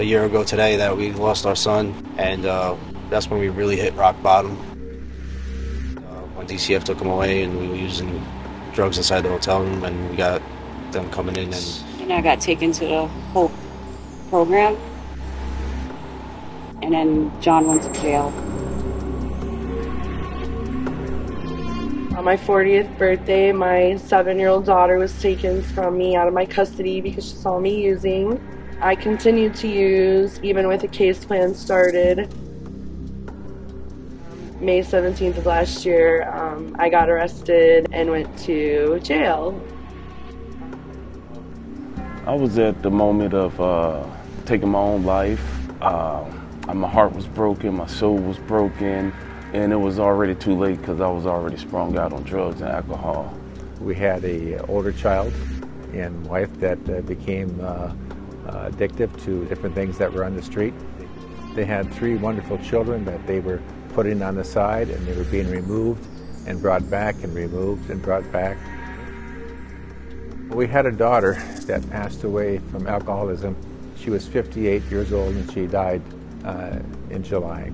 year ago today that we lost our son, and that's when we really hit rock bottom. When DCF took him away, and we were using drugs inside the hotel room, and we got them coming in. And I got taken to the whole program, and then John went to jail. On my 40th birthday, my 7-year-old daughter was taken from me out of my custody because she saw me using. I continued to use even with a case plan started. May 17th of last year, I got arrested and went to jail. I was at the moment of taking my own life. My heart was broken, my soul was broken, and it was already too late because I was already sprung out on drugs and alcohol. We had an older child and wife that became addictive to different things that were on the street. They had 3 wonderful children that they were putting on the side, and they were being removed and brought back and removed and brought back. We had a daughter that passed away from alcoholism. She was 58 years old and she died in July.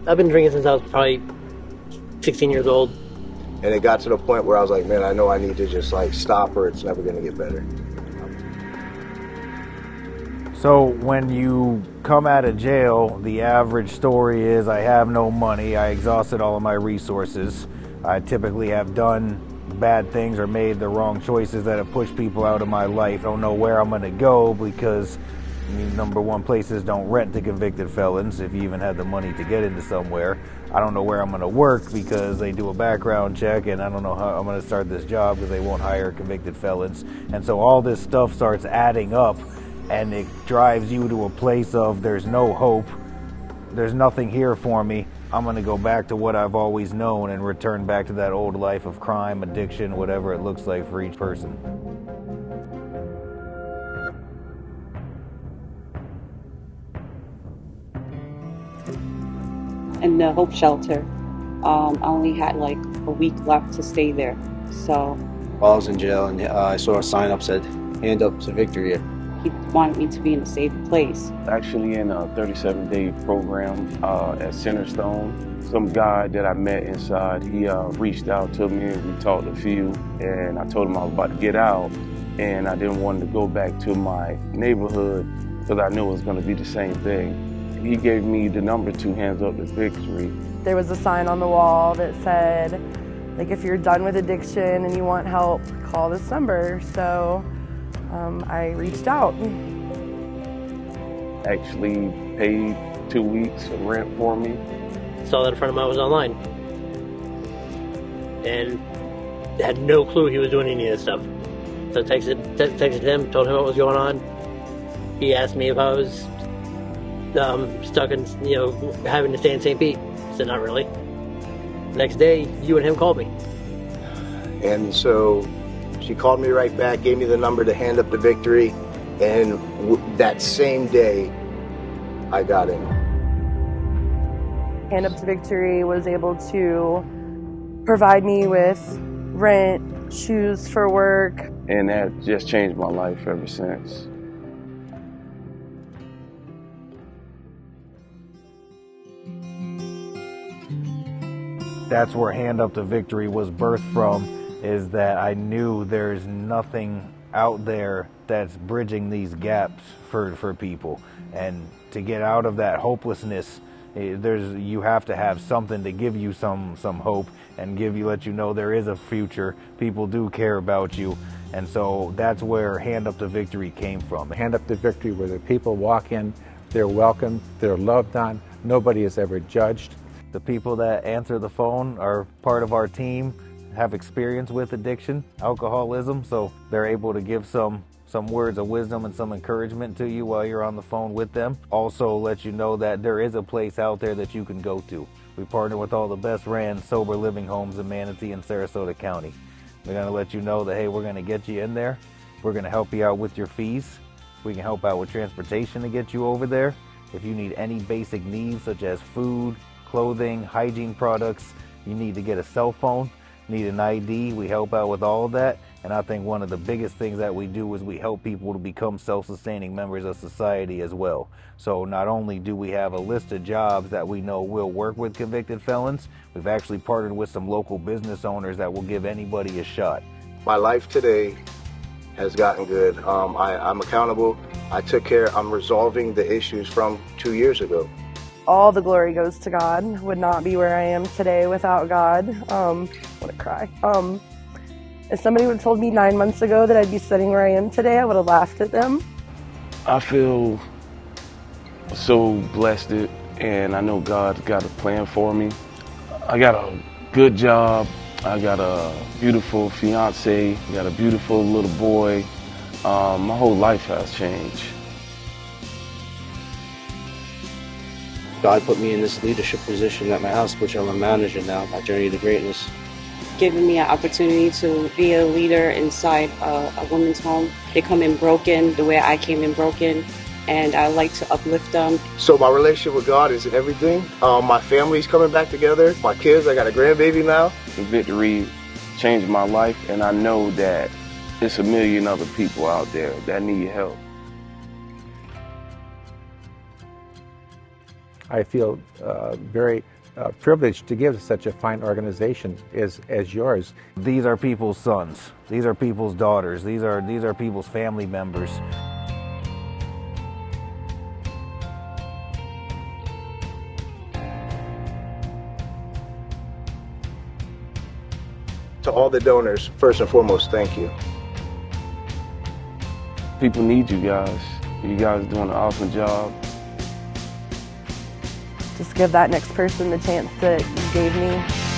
I've been drinking since I was probably 16 years old. And it got to the point where I was like, man, I know I need to just like stop or it's never gonna get better. So when you come out of jail, the average story is I have no money, I exhausted all of my resources, I typically have done bad things or made the wrong choices that have pushed people out of my life. I don't know where I'm going to go because, number one, places don't rent to convicted felons if you even had the money to get into somewhere. I don't know where I'm going to work because they do a background check, and I don't know how I'm going to start this job because they won't hire convicted felons. And so all this stuff starts adding up, and it drives you to a place of there's no hope, there's nothing here for me. I'm going to go back to what I've always known and return back to that old life of crime, addiction, whatever it looks like for each person. In the Hope Shelter, I only had like a week left to stay there. So While I was in jail, and I saw a sign up said, "Hand up to victory." he wanted me to be in a safe place. Actually in a 37-day program at Centerstone. Some guy that I met inside, he reached out to me and we talked a few, and I told him I was about to get out and I didn't want to go back to my neighborhood because I knew it was going to be the same thing. He gave me the number to Hands Up to Victory. There was a sign on the wall that said, like, if you're done with addiction and you want help, call this number. So I reached out. Actually paid 2 weeks of rent for me. Saw that in front of him, I was online. And had no clue he was doing any of this stuff. So texted him, told him what was going on. He asked me if I was stuck in, having to stay in St. Pete. I said, not really. Next day, you and him called me. And so she called me right back, gave me the number to Hand Up to Victory, and that same day, I got in. Hand Up to Victory was able to provide me with rent, shoes for work. And that just changed my life ever since. That's where Hand Up to Victory was birthed from, is that I knew there's nothing out there that's bridging these gaps for people. And to get out of that hopelessness, you have to have something to give you some hope and let you know there is a future. People do care about you. And so that's where Hand Up to Victory came from. Hand Up to Victory, where the people walk in, they're welcomed, they're loved on, nobody is ever judged. The people that answer the phone are part of our team, have experience with addiction, alcoholism, so they're able to give some words of wisdom and some encouragement to you while you're on the phone with them. Also let you know that there is a place out there that you can go to. We partner with all the best ran sober living homes in Manatee and Sarasota County. We're going to let you know that, hey, we're going to get you in there. We're going to help you out with your fees. We can help out with transportation to get you over there. If you need any basic needs such as food, clothing, hygiene products, you need to get a cell phone, need an ID, we help out with all of that. And I think one of the biggest things that we do is we help people to become self-sustaining members of society as well. So not only do we have a list of jobs that we know will work with convicted felons, we've actually partnered with some local business owners that will give anybody a shot. My life today has gotten good. I'm accountable. I'm resolving the issues from 2 years ago. All the glory goes to God. Would not be where I am today without God. What a cry. If somebody would have told me 9 months ago that I'd be sitting where I am today, I would have laughed at them. I feel so blessed, and I know God's got a plan for me. I got a good job. I got a beautiful fiance, got a beautiful little boy. My whole life has changed. God put me in this leadership position at my house, which I'm a manager now, my journey to greatness. Giving me an opportunity to be a leader inside a women's home. They come in broken the way I came in broken, and I like to uplift them. So my relationship with God is everything. My family's coming back together. My kids, I got a grandbaby now. The victory changed my life, and I know that there's a million other people out there that need help. I feel very privileged to give to such a fine organization as yours. These are people's sons. These are people's daughters. These are people's family members. To all the donors, first and foremost, thank you. People need you guys. You guys are doing an awesome job. Just give that next person the chance that you gave me.